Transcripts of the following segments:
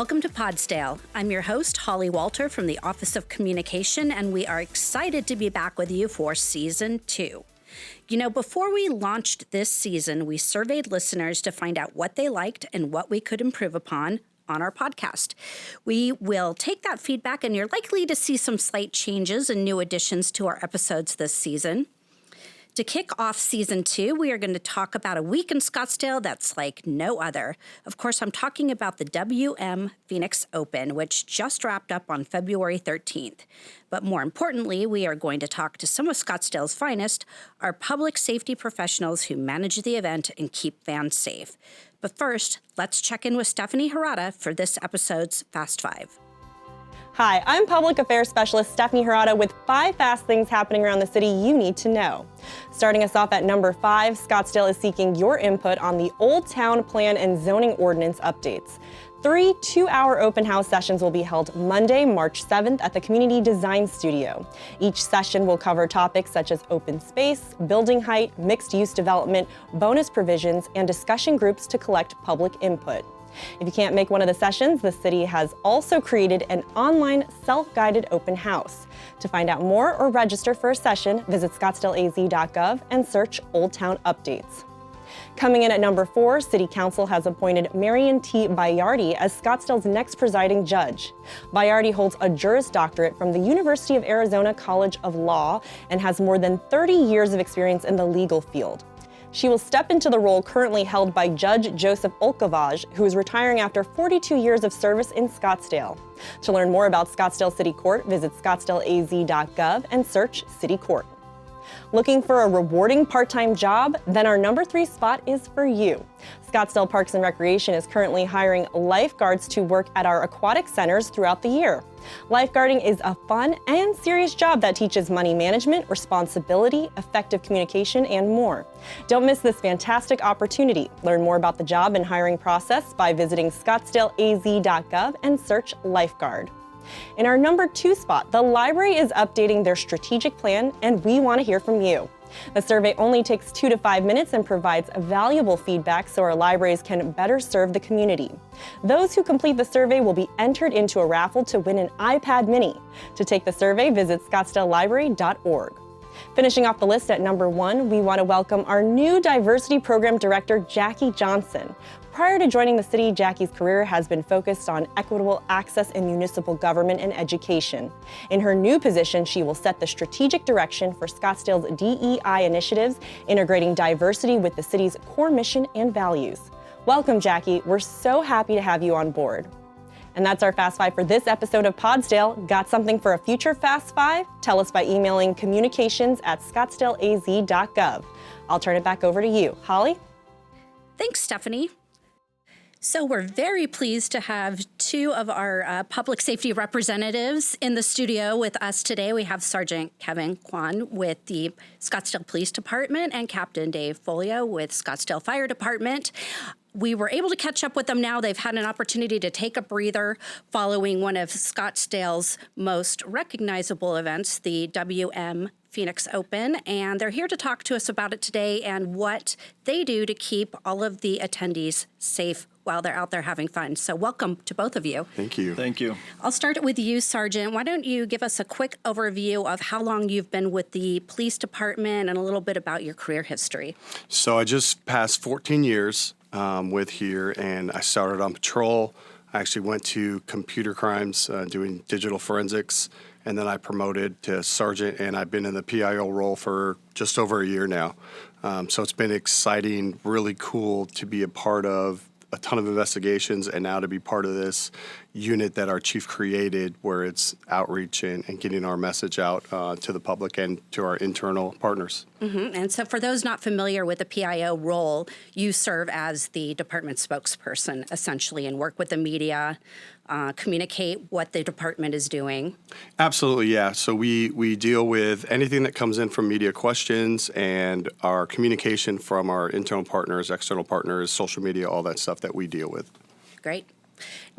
Welcome to Podsdale. I'm your host, Holly Walter from the Office of Communication, and we are excited to be back with you for Season 2. You know, before we launched this season, we surveyed listeners to find out what they liked and what we could improve upon on our podcast. We will take that feedback, and you're likely to see some slight changes and new additions to our episodes this season. To kick off Season 2, we are going to talk about a week in Scottsdale that's like no other. Of course, I'm talking about the WM Phoenix Open, which just wrapped up on February 13th. But more importantly, we are going to talk to some of Scottsdale's finest, our public safety professionals who manage the event and keep fans safe. But first, let's check in with Stephanie Harada for this episode's Fast Five. Hi, I'm Public Affairs Specialist Stephanie Harada with 5 fast things happening around the city you need to know. Starting us off at number 5, Scottsdale is seeking your input on the Old Town Plan and Zoning Ordinance updates. 3 2-hour open house sessions will be held Monday, March 7th at the Community Design Studio. Each session will cover topics such as open space, building height, mixed-use development, bonus provisions, and discussion groups to collect public input. If you can't make one of the sessions, the city has also created an online self-guided open house. To find out more or register for a session, visit scottsdaleaz.gov and search Old Town Updates. Coming in at number 4, City Council has appointed Marion T. Bayardi as Scottsdale's next presiding judge. Bayardi holds a Juris Doctorate from the University of Arizona College of Law and has more than 30 years of experience in the legal field. She will step into the role currently held by Judge Joseph Olkavaj, who is retiring after 42 years of service in Scottsdale. To learn more about Scottsdale City Court, visit scottsdaleaz.gov and search City Court. Looking for a rewarding part-time job? Then our number 3 spot is for you. Scottsdale Parks and Recreation is currently hiring lifeguards to work at our aquatic centers throughout the year. Lifeguarding is a fun and serious job that teaches money management, responsibility, effective communication, and more. Don't miss this fantastic opportunity. Learn more about the job and hiring process by visiting scottsdaleaz.gov and search lifeguard. In our number 2 spot, the library is updating their strategic plan, and we want to hear from you. The survey only takes 2 to 5 minutes and provides valuable feedback so our libraries can better serve the community. Those who complete the survey will be entered into a raffle to win an iPad mini. To take the survey, visit scottsdalelibrary.org. Finishing off the list at number 1, we want to welcome our new Diversity Program Director, Jackie Johnson. Prior to joining the city, Jackie's career has been focused on equitable access in municipal government and education. In her new position, she will set the strategic direction for Scottsdale's DEI initiatives, integrating diversity with the city's core mission and values. Welcome, Jackie. We're so happy to have you on board. And that's our Fast 5 for this episode of Podsdale. Got something for a future Fast 5? Tell us by emailing communications@scottsdaleaz.gov. I'll turn it back over to you. Holly? Thanks, Stephanie. So we're very pleased to have 2 of our public safety representatives in the studio with us today. We have Sergeant Kevin Kwan with the Scottsdale Police Department and Captain Dave Folio with Scottsdale Fire Department. We were able to catch up with them now. They've had an opportunity to take a breather following one of Scottsdale's most recognizable events, the WM Phoenix Open, and they're here to talk to us about it today and what they do to keep all of the attendees safe while they're out there having fun. So welcome to both of you. Thank you. Thank you. I'll start with you, Sergeant. Why don't you give us a quick overview of how long you've been with the police department and a little bit about your career history? So I just passed 14 years with here, and I started on patrol. I actually went to computer crimes, doing digital forensics, and then I promoted to sergeant, and I've been in the PIO role for just over a year now. So it's been exciting, really cool to be a part of a ton of investigations, and now to be part of this unit that our chief created, where it's outreach and getting our message out to the public and to our internal partners. Mm-hmm. And so for those not familiar with the PIO role, you serve as the department spokesperson, essentially, and work with the media, communicate what the department is doing. Absolutely, yeah. So we deal with anything that comes in from media questions and our communication from our internal partners, external partners, social media, all that stuff that we deal with. Great.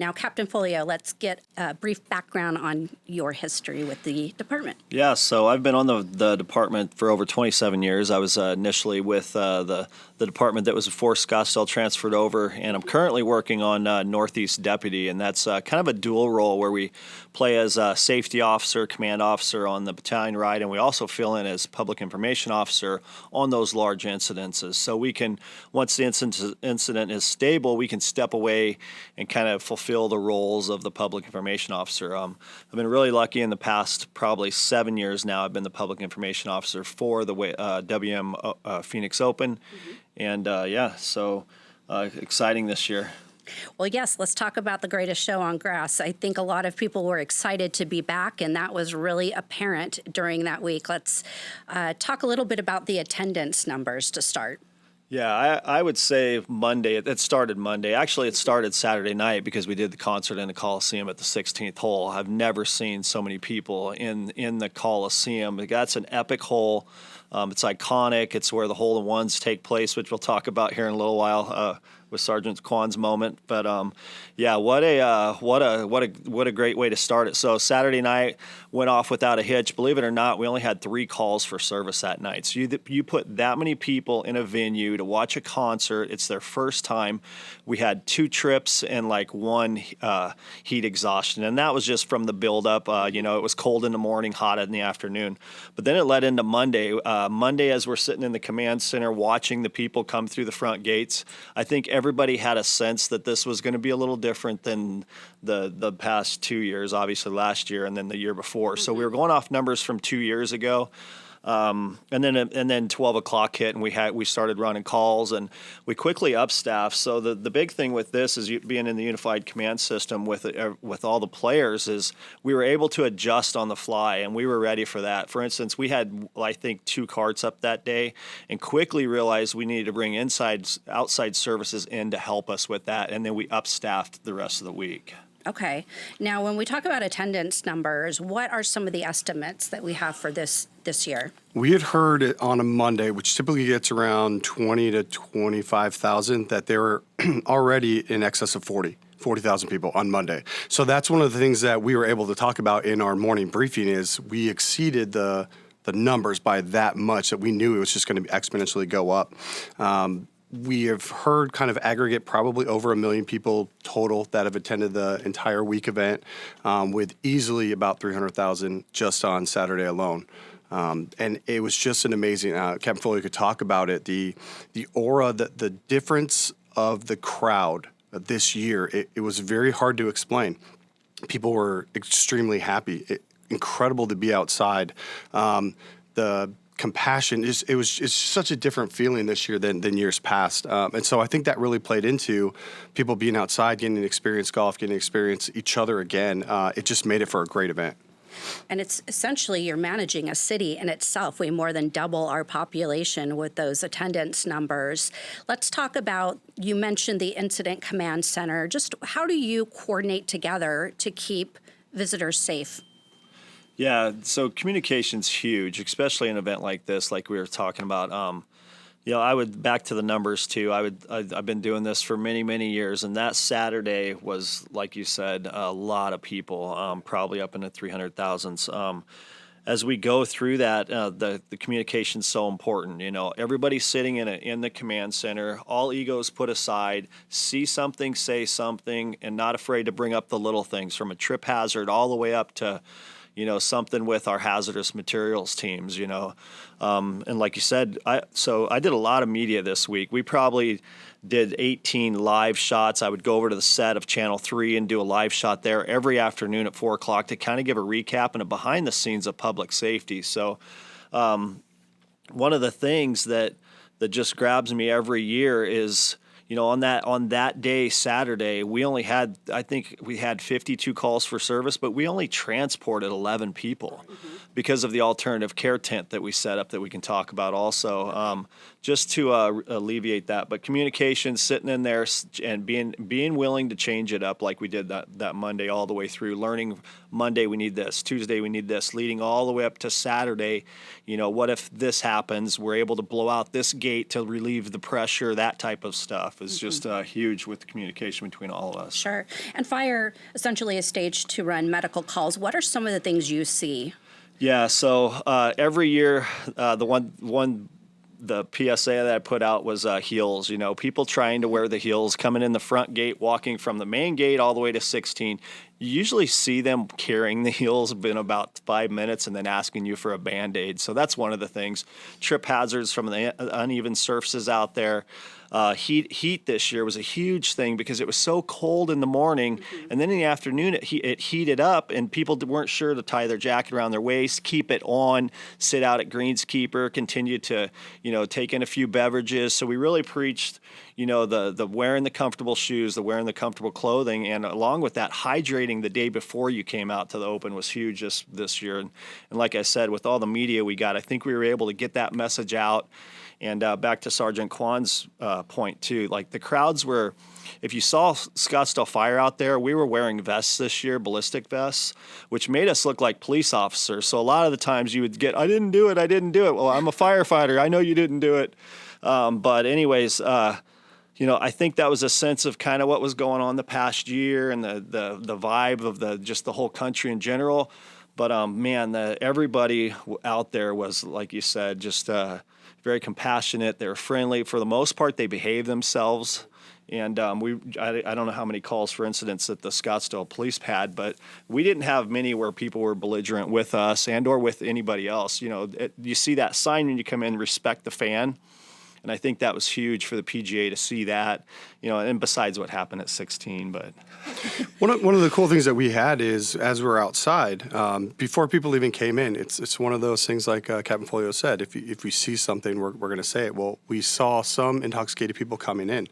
Now, Captain Folio, let's get a brief background on your history with the department. Yeah, so I've been on the department for over 27 years. I was initially with the department that was before Scottsdale transferred over, and I'm currently working on Northeast Deputy, and that's kind of a dual role where we play as a safety officer, command officer on the battalion ride, and we also fill in as public information officer on those large incidences. So we can, once the incident is stable, we can step away and kind of fulfill the roles of the public information officer. I've been really lucky in the past probably 7 years now. I've been the public information officer for the WM Phoenix Open. And so exciting this year. Well, yes, let's talk about the greatest show on grass. I think a lot of people were excited to be back, and that was really apparent during that week. Let's talk a little bit about the attendance numbers to start. Yeah, I would say Monday. It started Monday. Actually, it started Saturday night because we did the concert in the Coliseum at the 16th hole. I've never seen so many people in the Coliseum. That's an epic hole. It's iconic. It's where the hole-in-ones take place, which we'll talk about here in a little while with Sergeant Kwan's moment. But what a great way to start it. So Saturday night went off without a hitch. Believe it or not, we only had 3 calls for service that night. So you put that many people in a venue to watch a concert. It's their first time. We had 2 trips and 1 heat exhaustion, and that was just from the buildup. It was cold in the morning, hot in the afternoon. But then it led into Monday. Monday, as we're sitting in the command center watching the people come through the front gates, I think everybody had a sense that this was going to be a little different than the past 2 years, obviously last year and then the year before. So we were going off numbers from 2 years ago. And then 12 o'clock hit, and we started running calls, and we quickly upstaffed. So the big thing with this is being in the unified command system with all the players is we were able to adjust on the fly, and we were ready for that. For instance, we had, I think, 2 carts up that day, and quickly realized we needed to bring outside services in to help us with that, and then we upstaffed the rest of the week. Okay. Now, when we talk about attendance numbers, what are some of the estimates that we have for this year? We had heard it on a Monday, which typically gets around 20 to 25,000, that they were already in excess of 40,000 people on Monday. So that's one of the things that we were able to talk about in our morning briefing is we exceeded the numbers by that much that we knew it was just going to exponentially go up. We have heard kind of aggregate probably over 1 million people total that have attended the entire week event, with easily about 300,000 just on Saturday alone. And it was just an amazing, Captain Foley could talk about it, the aura, the difference of the crowd this year. It was very hard to explain. People were extremely happy. Incredible to be outside. The compassion it's such a different feeling this year than years past, and so I think that really played into people being outside, getting to experience golf, getting to experience each other again. It just made it for a great event. And it's essentially you're managing a city in itself. We more than double our population with those attendance numbers. Let's talk about, you mentioned the Incident Command Center. Just how do you coordinate together to keep visitors safe? Yeah, so communication's huge, especially in an event like this, like we were talking about. I would, back to the numbers too, I've been doing this for many, many years, and that Saturday was, like you said, a lot of people, probably up in the 300,000s. As we go through that, the communication's so important. Everybody's sitting in the command center, all egos put aside, see something, say something, and not afraid to bring up the little things from a trip hazard all the way up to something with our hazardous materials teams, and like you said, I did a lot of media this week. We probably did 18 live shots. I would go over to the set of Channel 3 and do a live shot there every afternoon at 4 o'clock to kind of give a recap and a behind the scenes of public safety. So one of the things that just grabs me every year is, on that day, Saturday, I think we had 52 calls for service, but we only transported 11 people because of the alternative care tent that we set up that we can talk about also, just to alleviate that. But communication, sitting in there and being willing to change it up like we did that Monday all the way through, learning Monday we need this, Tuesday we need this, leading all the way up to Saturday. What if this happens? We're able to blow out this gate to relieve the pressure, that type of stuff. is just huge with the communication between all of us. Sure. And fire essentially is staged to run medical calls. What are some of the things you see? Yeah, so every year, the PSA that I put out was heels. You know, people trying to wear the heels, coming in the front gate, walking from the main gate all the way to 16. You usually see them carrying the heels in about 5 minutes and then asking you for a Band-Aid. So that's one of the things. Trip hazards from the uneven surfaces out there. Heat this year was a huge thing because it was so cold in the morning, and then in the afternoon it heated up, and people weren't sure to tie their jacket around their waist, keep it on, sit out at greenskeeper, continue to take in a few beverages. So we really preached the wearing the comfortable shoes, the wearing the comfortable clothing, and along with that, hydrating the day before you came out to the open was huge this year. And like I said, with all the media we got, I think we were able to get that message out. And back to Sergeant Kwan's point, too, like the crowds were, if you saw Scottsdale Fire out there, we were wearing vests this year, ballistic vests, which made us look like police officers. So a lot of the times you would get, I didn't do it. Well, I'm a firefighter. I know you didn't do it. But anyways, I think that was a sense of kind of what was going on the past year and the vibe of just the whole country in general. But man, everybody out there was, like you said, just very compassionate. They were friendly. For the most part, they behaved themselves. And I don't know how many calls for incidents that the Scottsdale police had, but we didn't have many where people were belligerent with us and or with anybody else. You see that sign when you come in, respect the fan. And I think that was huge for the PGA to see that, and besides what happened at 16. But one of the cool things that we had is, as we're outside, before people even came in, it's one of those things like Captain Folio said, if we see something, we're going to say it. Well, we saw some intoxicated people coming in.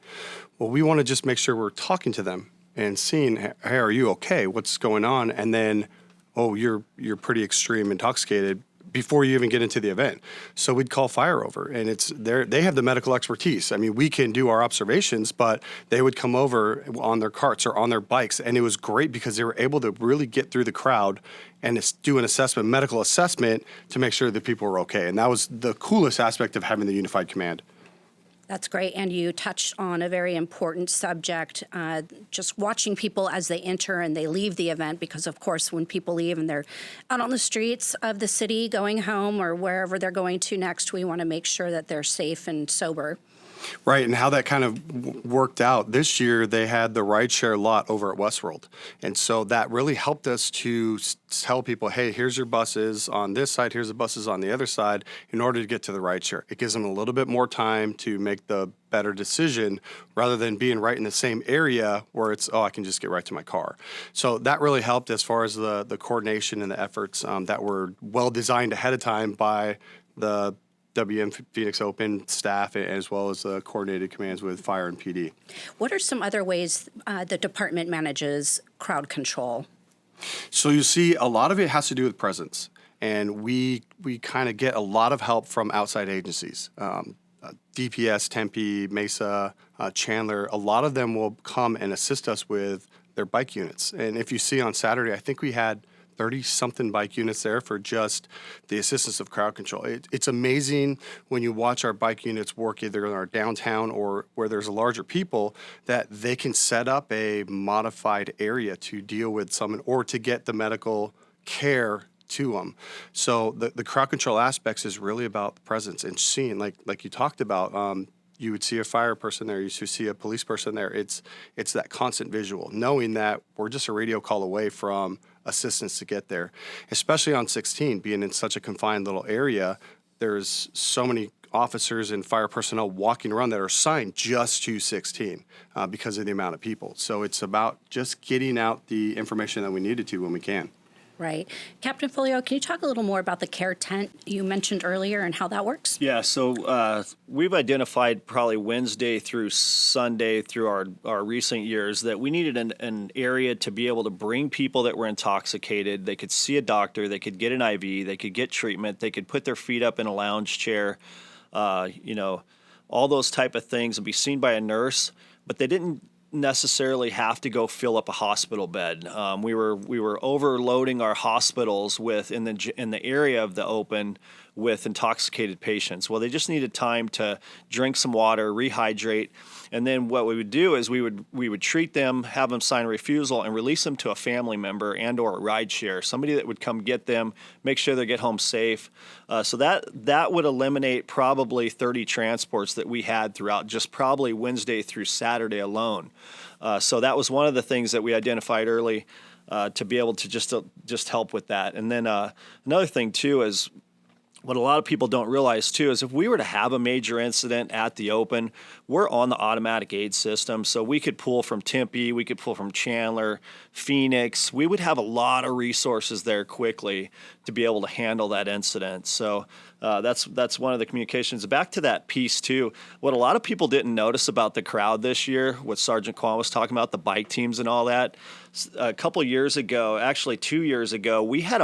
Well, we want to just make sure we're talking to them and seeing, hey, are you okay? What's going on? And then, oh, you're pretty extreme intoxicated, before you even get into the event. So we'd call fire over, and they have the medical expertise. I mean, we can do our observations, but they would come over on their carts or on their bikes, and it was great because they were able to really get through the crowd and do an medical assessment to make sure that people were okay. And that was the coolest aspect of having the unified command. That's great. And you touched on a very important subject, just watching people as they enter and they leave the event, because, of course, when people leave and they're out on the streets of the city going home or wherever they're going to next, we want to make sure that they're safe and sober. Right, and how that kind of worked out. This year, they had the rideshare lot over at Westworld. And so that really helped us to tell people, hey, here's your buses on this side, here's the buses on the other side, in order to get to the rideshare. It gives them a little bit more time to make the better decision rather than being right in the same area where it's, I can just get right to my car. So that really helped as far as the coordination and the efforts that were well designed ahead of time by the WM Phoenix Open staff, as well as the coordinated commands with fire and PD. What are some other ways the department manages crowd control? So you see, a lot of it has to do with presence, and we kind of get a lot of help from outside agencies. DPS, Tempe, Mesa, Chandler, a lot of them will come and assist us with their bike units. And if you see on Saturday, I think we had 30-something bike units there for just the assistance of crowd control. It's amazing when you watch our bike units work either in our downtown or where there's larger people, that they can set up a modified area to deal with someone or to get the medical care to them. So the crowd control aspects is really about the presence and seeing, like you talked about, you would see a fire person there, you see a police person there. It's that constant visual, knowing that we're just a radio call away from assistance to get there. Especially on 16, being in such a confined little area, there's so many officers and fire personnel walking around that are assigned just to 16 because of the amount of people. So it's about just getting out the information that we needed to when we can. Right. Captain Folio, can you talk a little more about the care tent you mentioned earlier and how that works? Yeah, so we've identified probably Wednesday through Sunday through our recent years that we needed an area to be able to bring people that were intoxicated. They could see a doctor, they could get an IV, they could get treatment, they could put their feet up in a lounge chair, all those type of things, and be seen by a nurse, but they didn't necessarily have to go fill up a hospital bed. We were overloading our hospitals in the area of the open with intoxicated patients. Well, they just needed time to drink some water, rehydrate, and then what we would do is we would treat them, have them sign a refusal, and release them to a family member and or a ride share, somebody that would come get them, make sure they get home safe. So that would eliminate probably 30 transports that we had throughout just probably Wednesday through Saturday alone. So that was one of the things that we identified early to be able to just help with that. And then another thing too is what a lot of people don't realize too is if we were to have a major incident at the open, we're on the automatic aid system. So we could pull from Tempe, we could pull from Chandler, Phoenix. We would have a lot of resources there quickly to be able to handle that incident. So that's one of the communications. Back to that piece too, what a lot of people didn't notice about the crowd this year, what Sergeant Kwan was talking about, the bike teams and all that. A couple years ago, actually 2 years ago, we had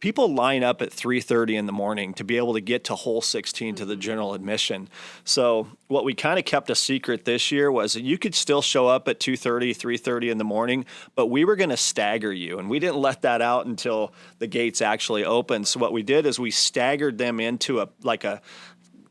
people line up at 3:30 in the morning to be able to get to hole 16 to the general admission. So what we kind of kept a secret this year was that you could still show up at 2:30, 3:30 in the morning, but we were going to stagger you. And we didn't let that out until the gates actually opened. So what we did is we staggered them into a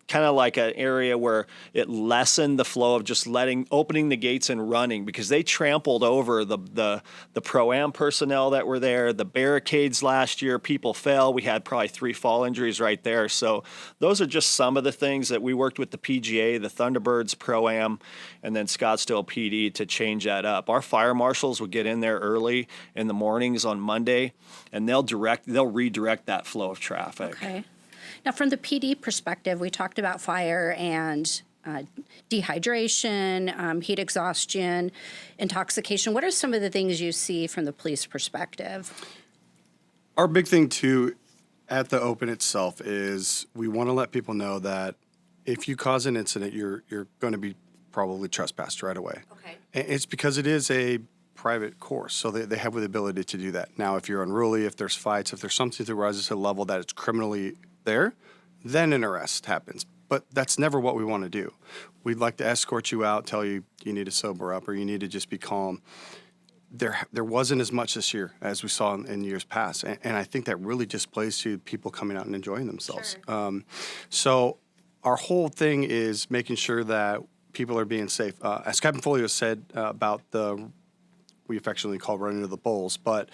kind of like an area where it lessened the flow of just opening the gates and running, because they trampled over the Pro-Am personnel that were there, the barricades last year. People fell. We had probably 3 fall injuries right there. So those are just some of the things that we worked with the PGA, the Thunderbirds, Pro-Am, and then Scottsdale PD to change that up. Our fire marshals would get in there early in the mornings on Monday, and they'll redirect that flow of traffic. Okay. Now, from the PD perspective, we talked about fire and dehydration, heat exhaustion, intoxication. What are some of the things you see from the police perspective? Our big thing, too, at the Open itself is we want to let people know that if you cause an incident, you're going to be probably trespassed right away. Okay. And it's because it is a private course, so they have the ability to do that. Now, if you're unruly, if there's fights, if there's something that rises to a level that it's criminally there, then an arrest happens. But that's never what we want to do. We'd like to escort you out, tell you you need to sober up or you need to just be calm. There wasn't as much this year as we saw in years past, and I think that really just plays to people coming out and enjoying themselves. Sure. So our whole thing is making sure that people are being safe. As Captain Folio said about we affectionately call running to the bulls, but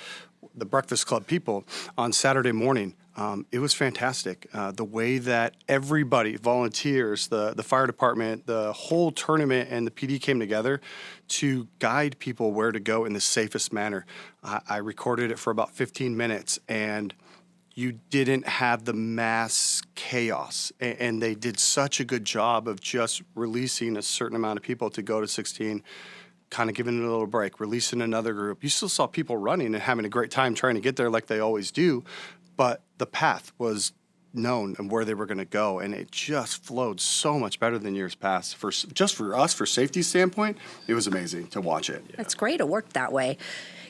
the Breakfast Club people on Saturday morning, it was fantastic. The way that everybody, volunteers, the fire department, the whole tournament, and the PD came together to guide people where to go in the safest manner. I recorded it for about 15 minutes, and you didn't have the mass chaos. And they did such a good job of just releasing a certain amount of people to go to 16, kind of giving it a little break, releasing another group. You still saw people running and having a great time trying to get there like they always do, but the path was known and where they were going to go, and it just flowed so much better than years past. For us, for safety standpoint, it was amazing to watch it. Yeah. That's great. It worked that way.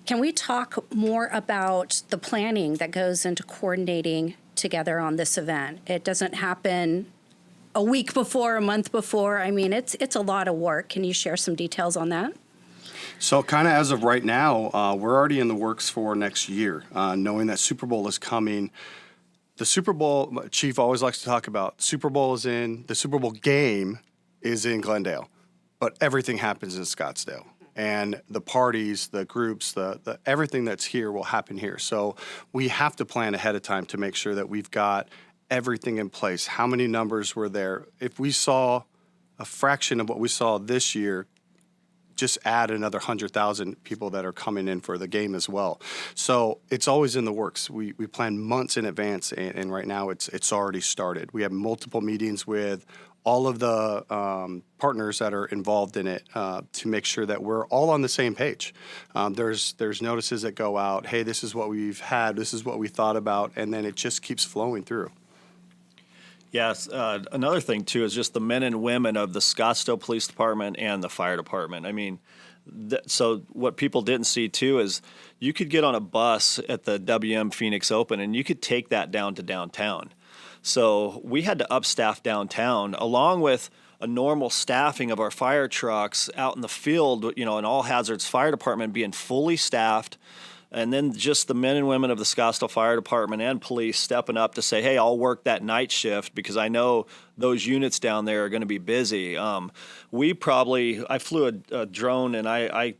Can we talk more about the planning that goes into coordinating together on this event? It doesn't happen a week before, a month before. I mean, it's a lot of work. Can you share some details on that? So kind of as of right now, we're already in the works for next year, knowing that Super Bowl is coming. The Super Bowl, Chief always likes to talk about, the Super Bowl game is in Glendale, but everything happens in Scottsdale. And the parties, the groups, the everything that's here will happen here. So we have to plan ahead of time to make sure that we've got everything in place. How many numbers were there? If we saw a fraction of what we saw this year, just add another 100,000 people that are coming in for the game as well. So it's always in the works. We plan months in advance, and right now it's already started. We have multiple meetings with all of the partners that are involved in it to make sure that we're all on the same page. There's notices that go out, hey, this is what we've had, this is what we thought about, and then it just keeps flowing through. Yes. Another thing, too, is just the men and women of the Scottsdale Police Department and the fire department. I mean, so what people didn't see, too, is you could get on a bus at the WM Phoenix Open and you could take that down to downtown. So we had to upstaff downtown along with a normal staffing of our fire trucks out in the field, an all hazards fire department being fully staffed, And then just the men and women of the Scottsdale Fire Department and police stepping up to say, hey, I'll work that night shift because I know those units down there are going to be busy. I flew a drone, and I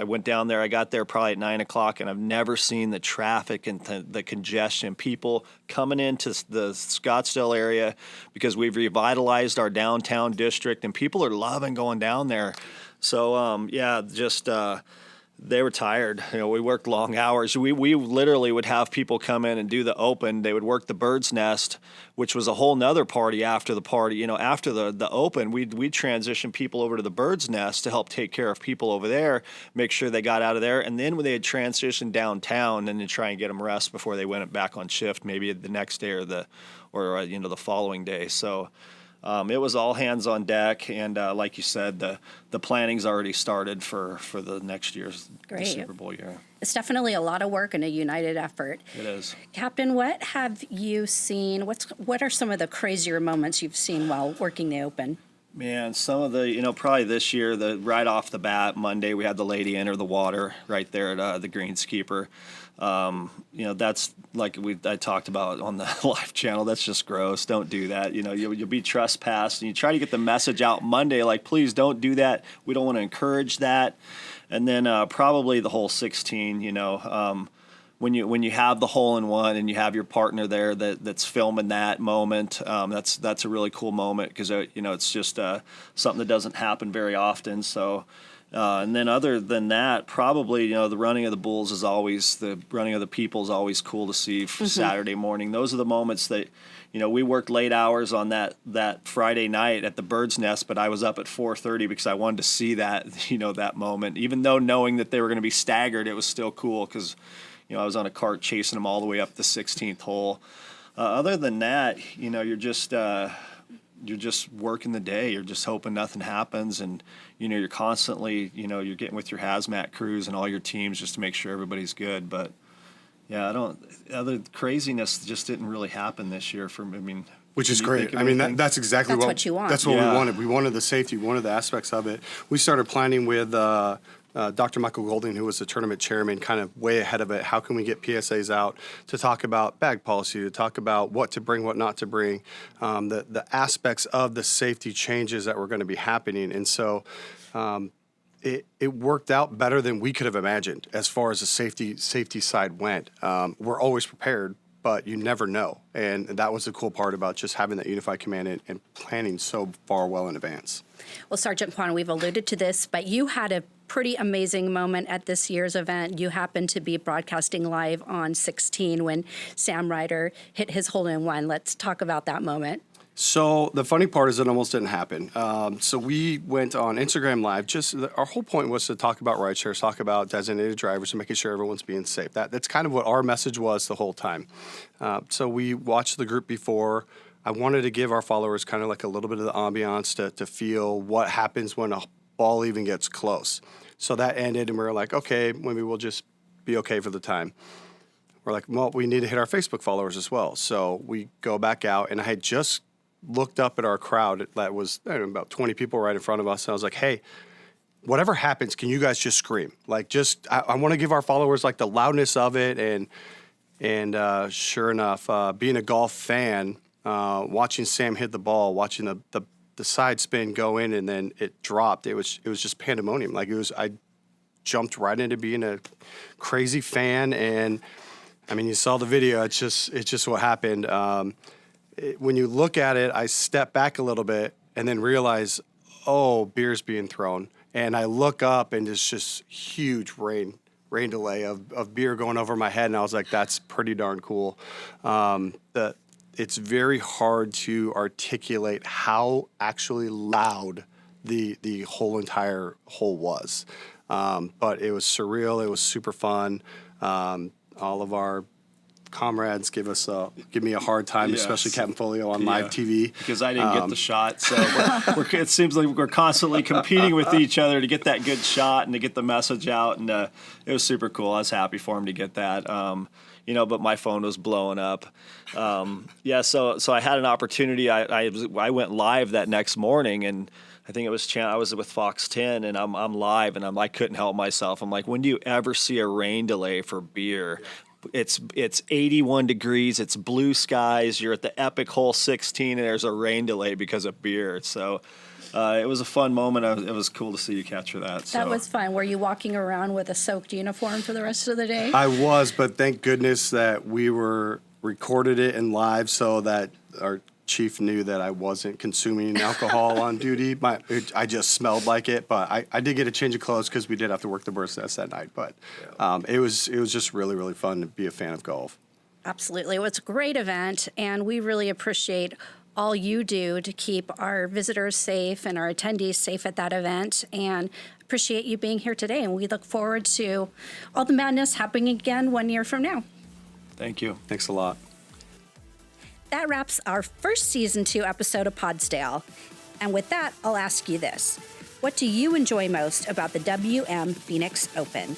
went down there. I got there probably at 9 o'clock, and I've never seen the traffic and the congestion. People coming into the Scottsdale area because we've revitalized our downtown district, and people are loving going down there. So, they were tired. We worked long hours. We literally would have people come in and do the open. They would work the bird's nest, which was a whole nother party after the party. After the open, we'd transition people over to the bird's nest to help take care of people over there, make sure they got out of there. And then when they had transitioned downtown, and then try and get them rest before they went back on shift, maybe the next day or the following day. So it was all hands on deck, and like you said, the planning's already started for the next year's the Super Bowl year. It's definitely a lot of work and a united effort. It is. Captain, what have you seen? What are some of the crazier moments you've seen while working the open? Man, some of the, probably this year, right off the bat, Monday, we had the lady enter the water right there at the greenskeeper. That's like I talked about on the live channel. That's just gross. Don't do that. You'll be trespassed, and you try to get the message out Monday, like, please don't do that. We don't want to encourage that. And then probably the whole 16, when you have the hole in one and you have your partner there that's filming that moment, that's a really cool moment because it's just something that doesn't happen very often. So. And then other than that, probably, the running of the bulls is always, the running of the people is always cool to see for Saturday morning. Those are the moments that, we worked late hours on that Friday night at the Bird's Nest, but I was up at 4:30 because I wanted to see that, that moment. Even though knowing that they were going to be staggered, it was still cool because, I was on a cart chasing them all the way up the 16th hole. Other than that, you're just working the day. You're just hoping nothing happens, and you're constantly, you're getting with your hazmat crews and all your teams just to make sure everybody's good. But yeah, other craziness just didn't really happen this year for me. Which is great. That's exactly what you want. That's what we wanted. We wanted the safety. We wanted the aspects of it. We started planning with Dr. Michael Golding, who was the tournament chairman, kind of way ahead of it. How can we get PSAs out to talk about bag policy, to talk about what to bring, what not to bring, the aspects of the safety changes that were going to be happening. And so it worked out better than we could have imagined as far as the safety side went. We're always prepared, but you never know. And that was the cool part about just having that unified command and planning so far well in advance. Well, Sergeant Kwan, we've alluded to this, but you had a pretty amazing moment at this year's event. You happened to be broadcasting live on 16 when Sam Ryder hit his hole-in-one. Let's talk about that moment. So the funny part is it almost didn't happen. So we went on Instagram Live. Our whole point was to talk about rideshares, talk about designated drivers, and making sure everyone's being safe. That's kind of what our message was the whole time. So we watched the group before. I wanted to give our followers kind of like a little bit of the ambiance to feel what happens when a ball even gets close. So that ended, and we were like, okay, maybe we'll just be okay for the time. We're like, well, we need to hit our Facebook followers as well. So we go back out, and I had just looked up at our crowd that was about 20 people right in front of us, and I was like, hey, whatever happens, can you guys just scream? Like, I want to give our followers like the loudness of it, and sure enough, being a golf fan, watching Sam hit the ball, watching the side spin go in and then it dropped. It was just pandemonium. I jumped right into being a crazy fan, and you saw the video. It's just what happened. When you look at it, I step back a little bit and then realize, oh, beer's being thrown. And I look up and it's just huge rain delay of beer going over my head, and I was like, that's pretty darn cool. It's very hard to articulate how actually loud the whole entire hole was. But it was surreal. It was super fun. All of our comrades give me a hard time, yes, especially Captain Folio on live TV. Because I didn't get the shot. So it seems like we're constantly competing with each other to get that good shot and to get the message out. And it was super cool. I was happy for him to get that. but my phone was blowing up. So I had an opportunity. I went live that next morning, and I think it was I was with Fox 10, and I'm live, and I couldn't help myself. I'm like, when do you ever see a rain delay for beer? It's 81 degrees. It's blue skies. You're at the epic hole 16, and there's a rain delay because of beer. So it was a fun moment. It was cool to see you capture that. That was fun. Were you walking around with a soaked uniform for the rest of the day? I was, but thank goodness that we recorded it in live so that our chief knew that I wasn't consuming alcohol on duty. I just smelled like it, but I did get a change of clothes because we did have to work the birth test that night. But it was just really, really fun to be a fan of golf. Absolutely. It was a great event, and we really appreciate all you do to keep our visitors safe and our attendees safe at that event, and appreciate you being here today. And we look forward to all the madness happening again 1 year from now. Thank you. Thanks a lot. That wraps our first season 2 episode of Podsdale. And with that, I'll ask you this. What do you enjoy most about the WM Phoenix Open?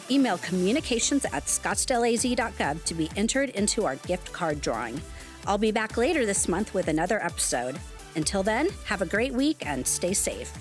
Email communications@scottsdaleaz.gov to be entered into our gift card drawing. I'll be back later this month with another episode. Until then, have a great week and stay safe.